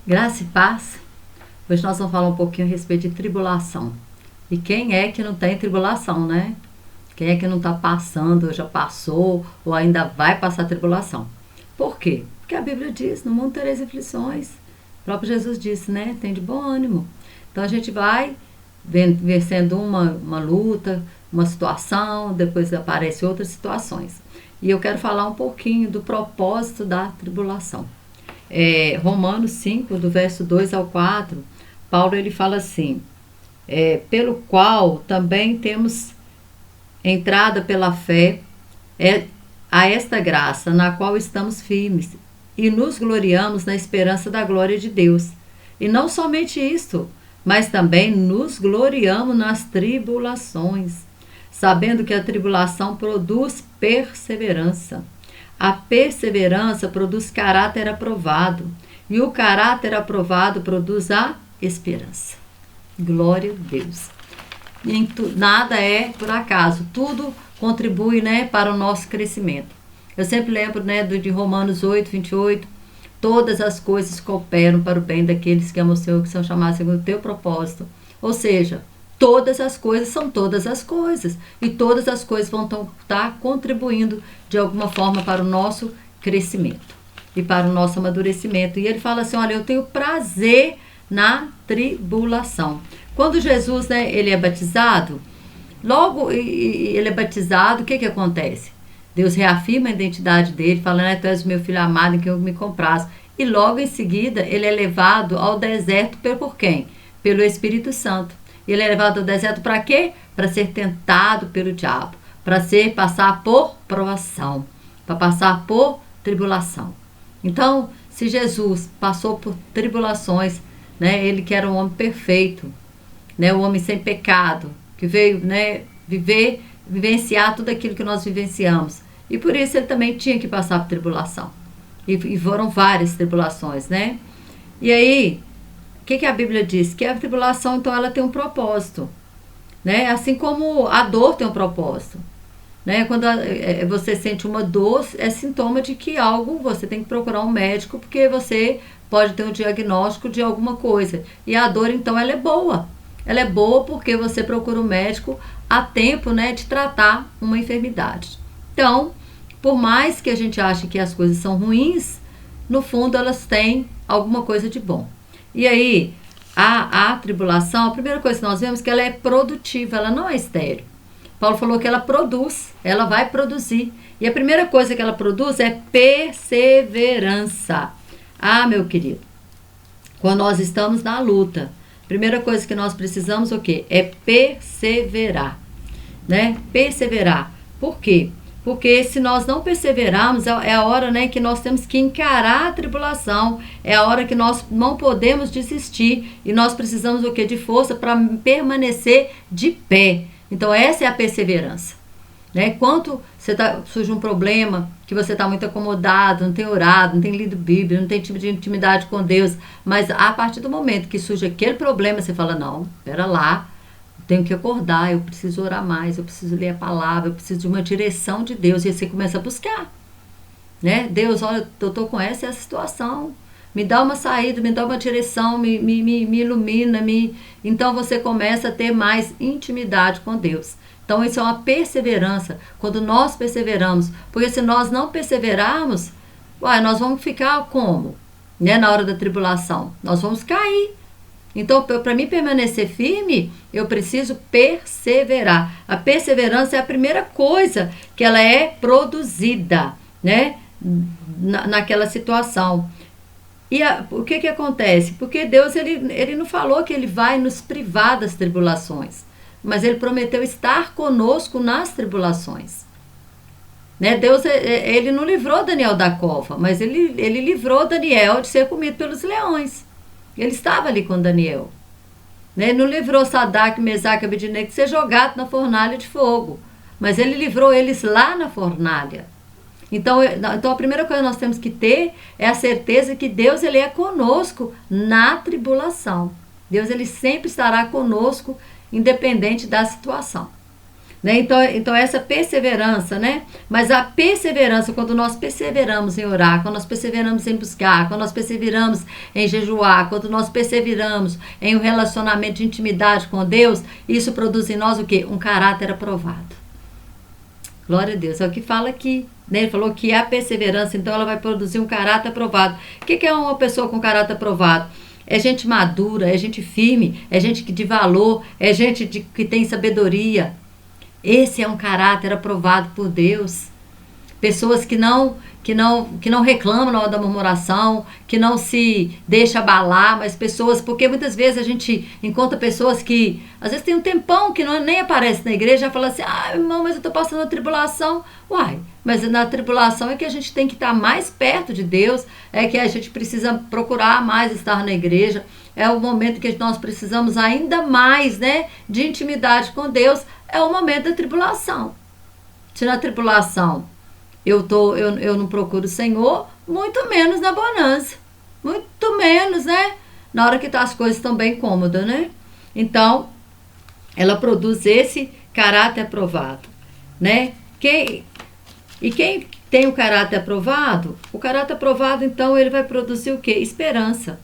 Graça e paz. Hoje nós vamos falar um pouquinho a respeito de tribulação. E quem é que não tem tribulação, né? Quem é que não está passando, ou já passou, ou ainda vai passar tribulação? Por quê? Porque a Bíblia diz, no mundo tereis aflições. O próprio Jesus disse, né? Tem de bom ânimo. Então a gente vai vencendo uma luta, uma situação, depois aparecem outras situações. E eu quero falar um pouquinho do propósito da tribulação. Romanos 5, do verso 2 ao 4, Paulo ele fala assim, pelo qual também temos entrada pela fé a esta graça, na qual estamos firmes, e nos gloriamos na esperança da glória de Deus. E não somente isto, mas também nos gloriamos nas tribulações, sabendo que a tribulação produz perseverança. A perseverança produz caráter aprovado, e o caráter aprovado produz a esperança. Glória a Deus. Nada é por acaso, tudo contribui, né, para o nosso crescimento. Eu sempre lembro, né, de Romanos 8, 28, todas as coisas cooperam para o bem daqueles que amam o Senhor, que são chamados segundo o teu propósito. Ou seja, todas as coisas são todas as coisas. E todas as coisas vão estar contribuindo de alguma forma para o nosso crescimento e para o nosso amadurecimento. E ele fala assim, olha, eu tenho prazer na tribulação. Quando Jesus, né, ele é batizado, logo ele é batizado, o que acontece? Deus reafirma a identidade dele, falando, tu és o meu filho amado em quem eu me comprazo. E logo em seguida, ele é levado ao deserto por quem? Pelo Espírito Santo. Ele é levado ao deserto para quê? Para ser tentado pelo diabo. Para passar por provação. Para passar por tribulação. Então, se Jesus passou por tribulações, né, ele que era um homem perfeito, né, um homem sem pecado, que veio, né, vivenciar tudo aquilo que nós vivenciamos. E por isso ele também tinha que passar por tribulação. E foram várias tribulações, né? E aí, o que a Bíblia diz? Que a tribulação, então, ela tem um propósito, né? Assim como a dor tem um propósito, né? Quando você sente uma dor, é sintoma de que algo, você tem que procurar um médico, porque você pode ter um diagnóstico de alguma coisa. E a dor, então, ela é boa. Ela é boa porque você procura um médico a tempo, né, de tratar uma enfermidade. Então, por mais que a gente ache que as coisas são ruins, no fundo elas têm alguma coisa de bom. E aí, a tribulação, a primeira coisa que nós vemos é que ela é produtiva, ela não é estéril. Paulo falou que ela produz, ela vai produzir. E a primeira coisa que ela produz é perseverança. Ah, meu querido, quando nós estamos na luta, a primeira coisa que nós precisamos o quê? É perseverar, né? Perseverar. Por quê? Porque se nós não perseverarmos, é a hora, né, que nós temos que encarar a tribulação, é a hora que nós não podemos desistir e nós precisamos o quê? De força para permanecer de pé. Então essa é a perseverança, né? Quando surge um problema, que você está muito acomodado, não tem orado, não tem lido Bíblia, não tem tipo de intimidade com Deus, mas a partir do momento que surge aquele problema, você fala, não, pera lá, tenho que acordar, eu preciso orar mais, eu preciso ler a palavra, eu preciso de uma direção de Deus. E aí você começa a buscar, né? Deus, olha, eu estou com essa situação, me dá uma saída, me dá uma direção, me ilumina, Então você começa a ter mais intimidade com Deus. Então isso é uma perseverança, quando nós perseveramos, porque se nós não perseverarmos, nós vamos ficar como? Né? Na hora da tribulação, nós vamos cair. Então, para mim permanecer firme, eu preciso perseverar. A perseverança é a primeira coisa que ela é produzida, né? Naquela situação. E o que acontece? Porque Deus, ele não falou que ele vai nos privar das tribulações, mas ele prometeu estar conosco nas tribulações. Né? Deus, ele não livrou Daniel da cova, mas ele livrou Daniel de ser comido pelos leões. Ele estava ali com Daniel. Né? Ele não livrou Sadraque, Mesaque e Abednego de ser jogado na fornalha de fogo. Mas ele livrou eles lá na fornalha. Então a primeira coisa que nós temos que ter é a certeza que Deus, ele é conosco na tribulação. Deus, ele sempre estará conosco, independente da situação. Né? Então essa perseverança, né? Mas a perseverança, quando nós perseveramos em orar, quando nós perseveramos em buscar, quando nós perseveramos em jejuar, quando nós perseveramos em um relacionamento de intimidade com Deus, isso produz em nós o quê? Um caráter aprovado. Glória a Deus, é o que fala aqui. Né? Ele falou que a perseverança, então, ela vai produzir um caráter aprovado. O que é uma pessoa com caráter aprovado? É gente madura, é gente firme, é gente de valor, é gente que tem sabedoria. Esse é um caráter aprovado por Deus. Pessoas que não reclamam na hora da murmuração, que não se deixa abalar, mas pessoas, porque muitas vezes a gente encontra pessoas que às vezes tem um tempão que nem aparece na igreja, já fala assim: ah, irmão, mas eu estou passando uma tribulação. Uai, mas na tribulação é que a gente tem que estar mais perto de Deus, é que a gente precisa procurar mais estar na igreja, é o momento que nós precisamos ainda mais, né, de intimidade com Deus, é o momento da tribulação. Se na tribulação eu não procuro o Senhor, muito menos na bonança. Muito menos, né? Na hora que as coisas estão bem cômodas, né? Então, ela produz esse caráter aprovado, né? Quem tem o caráter aprovado, então, ele vai produzir o quê? Esperança.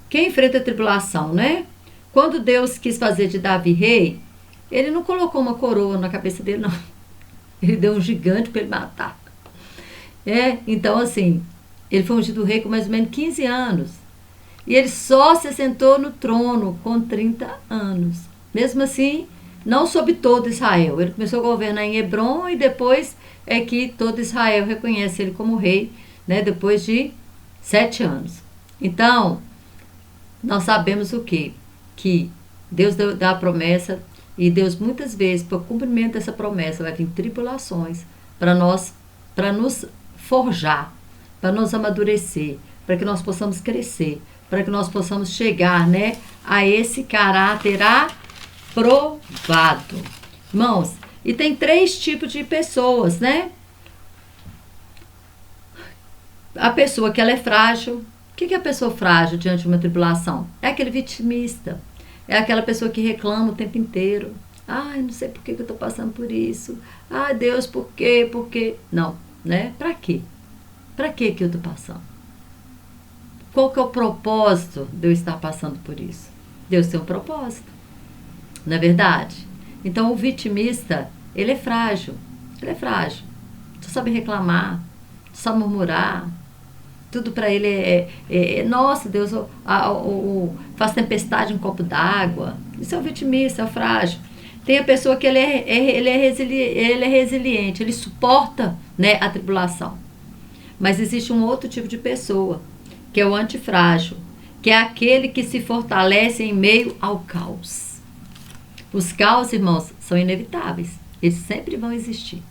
Quem enfrenta a tribulação, né? Quando Deus quis fazer de Davi rei, ele não colocou uma coroa na cabeça dele, não. Ele deu um gigante para ele matar. Então assim, ele foi ungido rei com mais ou menos 15 anos. E ele só se assentou no trono com 30 anos. Mesmo assim, não sob todo Israel. Ele começou a governar em Hebron e depois é que todo Israel reconhece ele como rei, né, depois de 7 anos. Então, nós sabemos o quê? Que Deus dá a promessa e Deus muitas vezes, para o cumprimento dessa promessa, vai vir tribulações para nos forjar, para nos amadurecer, para que nós possamos crescer, para que nós possamos chegar, né, a esse caráter aprovado. Irmãos, e tem 3 tipos de pessoas, né? A pessoa que ela é frágil. O que é a pessoa frágil diante de uma tribulação? É aquele vitimista. É aquela pessoa que reclama o tempo inteiro. Ai, não sei por que eu estou passando por isso. Ai, Deus, por quê? Por quê? Não, né? Pra quê? Pra que eu estou passando? Qual que é o propósito de eu estar passando por isso? Deus tem um propósito, não é verdade? Então, o vitimista, ele é frágil. Ele é frágil. Só sabe reclamar, só murmurar. Tudo para ele nossa, Deus, faz tempestade em um copo d'água. Isso é o vitimista, é o frágil. Tem a pessoa que ele é resiliente, ele suporta, né, a tribulação. Mas existe um outro tipo de pessoa, que é o antifrágil, que é aquele que se fortalece em meio ao caos. Os caos, irmãos, são inevitáveis. Eles sempre vão existir.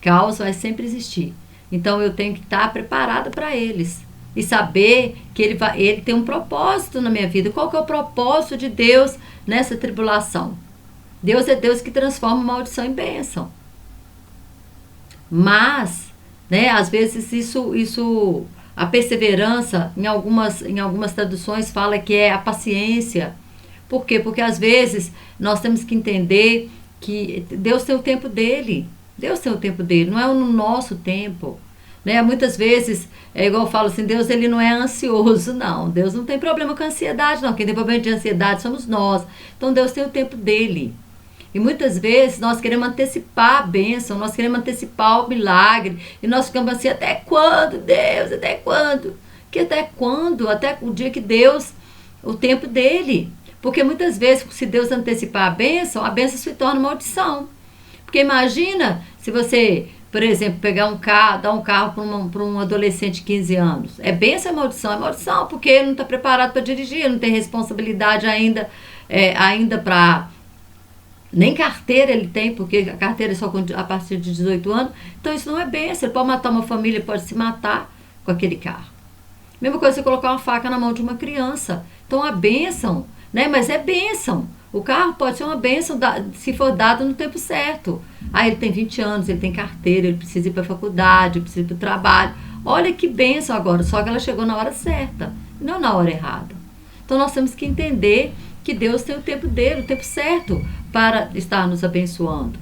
Caos vai sempre existir. Então eu tenho que estar preparada para eles. E saber que ele tem um propósito na minha vida. Qual que é o propósito de Deus nessa tribulação? Deus é Deus que transforma maldição em bênção. Mas, né, às vezes a perseverança, em algumas traduções fala que é a paciência. Por quê? Porque às vezes nós temos que entender que Deus tem o tempo dele. Deus tem o tempo dele, não é no nosso tempo. Né? Muitas vezes, é igual eu falo assim, Deus ele não é ansioso, não. Deus não tem problema com ansiedade, não. Quem tem problema de ansiedade somos nós. Então Deus tem o tempo dele. E muitas vezes nós queremos antecipar a bênção, nós queremos antecipar o milagre. E nós ficamos assim, até quando, Deus? Até quando? Que até quando? Até o dia que Deus, o tempo dele. Porque muitas vezes, se Deus antecipar a bênção se torna maldição. Porque imagina se você, por exemplo, pegar um carro, dar um carro para um adolescente de 15 anos. É bênção ou é maldição? É maldição, porque ele não está preparado para dirigir, ele não tem responsabilidade ainda para... Nem carteira ele tem, porque a carteira é só a partir de 18 anos. Então isso não é bênção. Ele pode matar uma família, ele pode se matar com aquele carro. Mesma coisa você colocar uma faca na mão de uma criança. Então a bênção, né? Mas é bênção. O carro pode ser uma bênção se for dado no tempo certo. Ele tem 20 anos, ele tem carteira, ele precisa ir para a faculdade, ele precisa ir para o trabalho. Olha que bênção agora, só que ela chegou na hora certa, não na hora errada. Então nós temos que entender que Deus tem o tempo dele, o tempo certo para estar nos abençoando.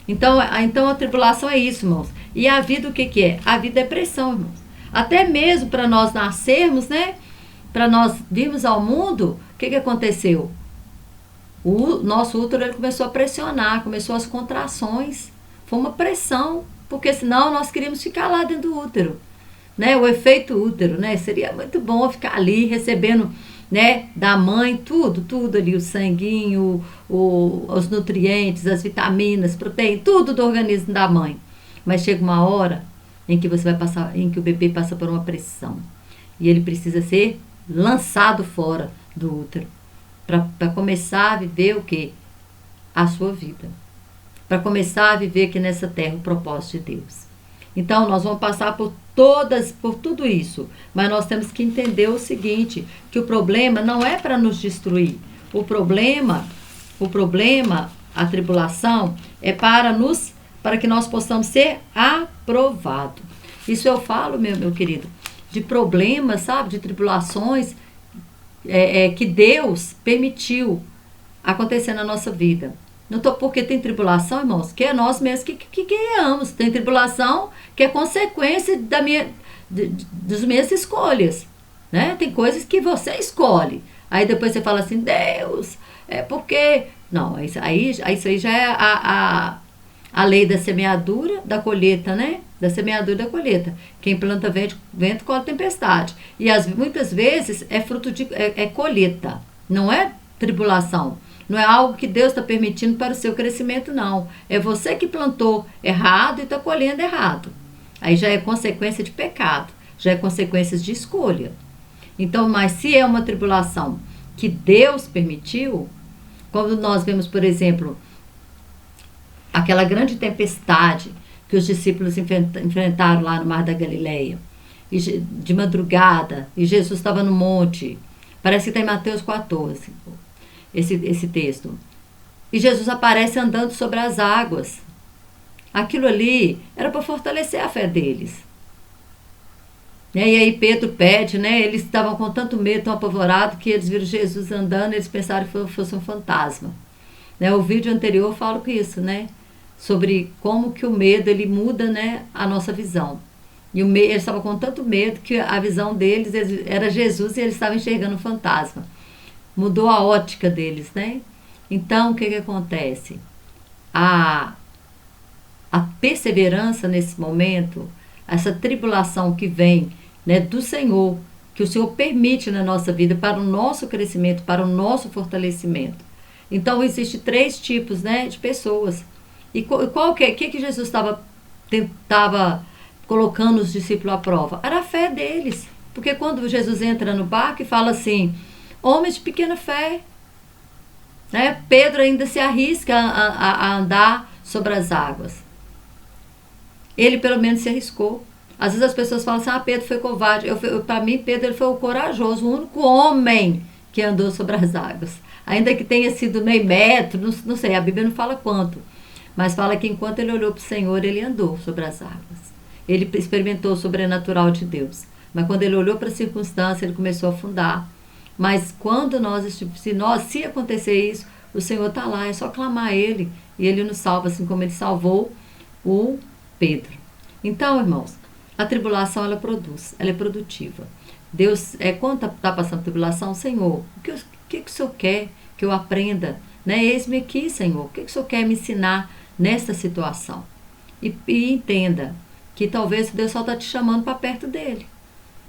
Então a tribulação é isso, irmãos. E a vida o que que é? A vida é pressão, irmãos. Até mesmo para nós nascermos, né? Para nós virmos ao mundo, o que que aconteceu? O nosso útero ele começou a pressionar, começou as contrações. Foi uma pressão, porque senão nós queríamos ficar lá dentro do útero, né? O efeito útero, né? Seria muito bom ficar ali recebendo, né, da mãe tudo ali, o sanguinho, os nutrientes, as vitaminas, proteína, tudo do organismo da mãe. Mas chega uma hora em que você vai passar, em que o bebê passa por uma pressão e ele precisa ser lançado fora do útero para começar a viver o que? A sua vida. Para começar a viver aqui nessa terra o propósito de Deus. Então nós vamos passar por tudo isso, mas nós temos que entender o seguinte, que o problema não é para nos destruir. O problema, a tribulação é para que nós possamos ser aprovados. Isso eu falo, meu querido, de problemas, sabe, de tribulações que Deus permitiu acontecer na nossa vida. Não tô, porque tem tribulação, irmãos, que é nós mesmos que criamos. Tem tribulação que é consequência das minhas escolhas, né? Tem coisas que você escolhe. Aí depois você fala assim, Deus, é porque... Não, isso aí já é a lei da semeadura, da colheita, né? Da semeadura e da colheita. Quem planta vento colhe tempestade. E muitas vezes é fruto de colheita, não é tribulação. Não é algo que Deus está permitindo para o seu crescimento, não. É você que plantou errado e está colhendo errado. Aí já é consequência de pecado, já é consequência de escolha. Então, mas se é uma tribulação que Deus permitiu, quando nós vemos, por exemplo, aquela grande tempestade que os discípulos enfrentaram lá no Mar da Galileia, de madrugada, e Jesus estava no monte, parece que está em Mateus 14, esse texto. E Jesus aparece andando sobre as águas. Aquilo ali era para fortalecer a fé deles. E aí Pedro pede, né? Eles estavam com tanto medo, tão apavorados, que eles viram Jesus andando e eles pensaram que fosse um fantasma. Né? O vídeo anterior eu falo com isso, né? Sobre como que o medo ele muda, né, a nossa visão. E eles estavam com tanto medo que a visão deles era Jesus e eles estavam enxergando um fantasma. Mudou a ótica deles, né? Então, o que acontece? A perseverança nesse momento, essa tribulação que vem, né, do Senhor, que o Senhor permite na nossa vida para o nosso crescimento, para o nosso fortalecimento. Então, existem 3 tipos, né, de pessoas. E qual que Jesus tentava colocando os discípulos à prova? Era a fé deles. Porque quando Jesus entra no barco e fala assim, homens de pequena fé, né? Pedro ainda se arrisca a andar sobre as águas. Ele pelo menos se arriscou. Às vezes as pessoas falam assim, Pedro foi covarde. Para mim, Pedro ele foi o corajoso, o único homem que andou sobre as águas. Ainda que tenha sido meio metro, não sei, a Bíblia não fala quanto. Mas fala que enquanto ele olhou para o Senhor, ele andou sobre as águas. Ele experimentou o sobrenatural de Deus. Mas quando ele olhou para a circunstância, ele começou a afundar. Mas quando se acontecer isso, o Senhor está lá, é só clamar a Ele. E Ele nos salva, assim como Ele salvou o Pedro. Então, irmãos, a tribulação ela produz, ela é produtiva. Deus, quando está passando tribulação, Senhor, o que o Senhor quer que eu aprenda? Né? Eis-me aqui, Senhor, o que o Senhor quer me ensinar nesta situação? E entenda que talvez Deus só está te chamando para perto dele.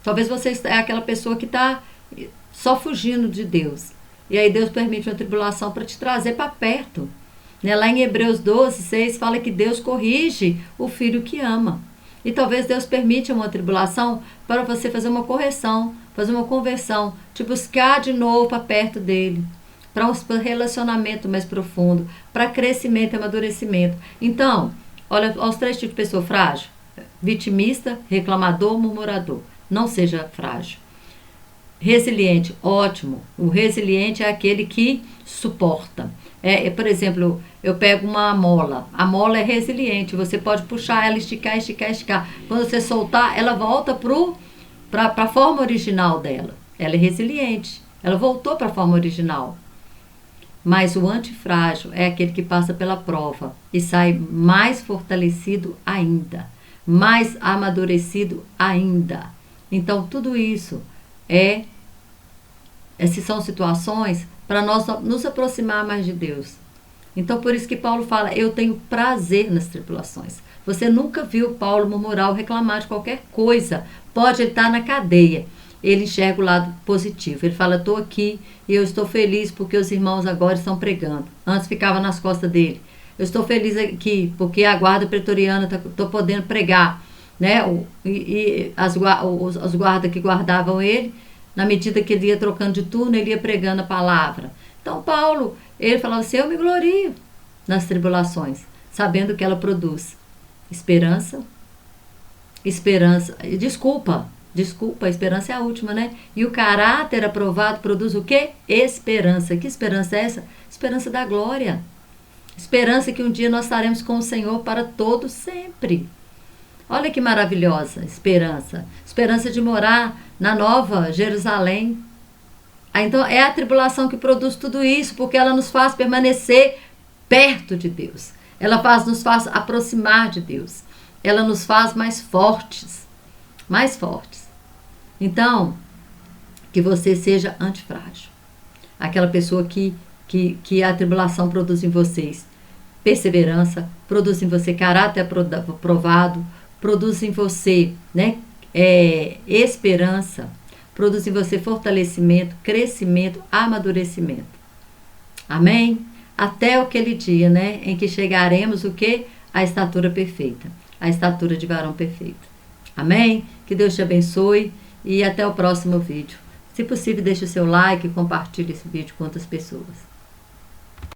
Talvez você é aquela pessoa que está só fugindo de Deus. E aí Deus permite uma tribulação para te trazer para perto. Né? Lá em Hebreus 12, 6 fala que Deus corrige o filho que ama. E talvez Deus permite uma tribulação para você fazer uma correção, fazer uma conversão, te buscar de novo para perto dele, para um relacionamento mais profundo, para crescimento e amadurecimento. Então, olha aos 3 tipos de pessoa frágil: vitimista, reclamador, murmurador. Não seja frágil. Resiliente, ótimo. O resiliente é aquele que suporta. Por exemplo, eu pego uma mola. A mola é resiliente. Você pode puxar ela, esticar, esticar, esticar. Quando você soltar, ela volta para a forma original dela. Ela é resiliente. Ela voltou para a forma original. Mas o antifrágil é aquele que passa pela prova e sai mais fortalecido ainda, mais amadurecido ainda. Então, tudo isso essas são situações para nós nos aproximar mais de Deus. Então, por isso que Paulo fala, eu tenho prazer nas tribulações. Você nunca viu Paulo murmurar ou reclamar de qualquer coisa. Pode ele estar na cadeia. Ele enxerga o lado positivo. Ele fala, estou aqui e eu estou feliz porque os irmãos agora estão pregando. Antes ficava nas costas dele. Eu estou feliz aqui porque a guarda pretoriana estou podendo pregar. Né? E os guardas que guardavam ele, na medida que ele ia trocando de turno, ele ia pregando a palavra. Então, Paulo, ele falava assim, eu me glorio nas tribulações, sabendo que ela produz esperança, desculpa, a esperança é a última, né? E o caráter aprovado produz o quê? Esperança. Que esperança é essa? Esperança da glória. Esperança que um dia nós estaremos com o Senhor para todo sempre. Olha que maravilhosa esperança. Esperança de morar na nova Jerusalém. Então é a tribulação que produz tudo isso, porque ela nos faz permanecer perto de Deus. Ela nos faz aproximar de Deus. Ela nos faz mais fortes. Mais fortes. Então, que você seja antifrágil. Aquela pessoa que a tribulação produz em vocês. Perseverança, produz em você caráter aprovado, produz em você, né, esperança, produz em você fortalecimento, crescimento, amadurecimento. Amém? Até aquele dia, né, em que chegaremos o quê? A estatura perfeita, a estatura de varão perfeito. Amém? Que Deus te abençoe e até o próximo vídeo. Se possível, deixe o seu like e compartilhe esse vídeo com outras pessoas.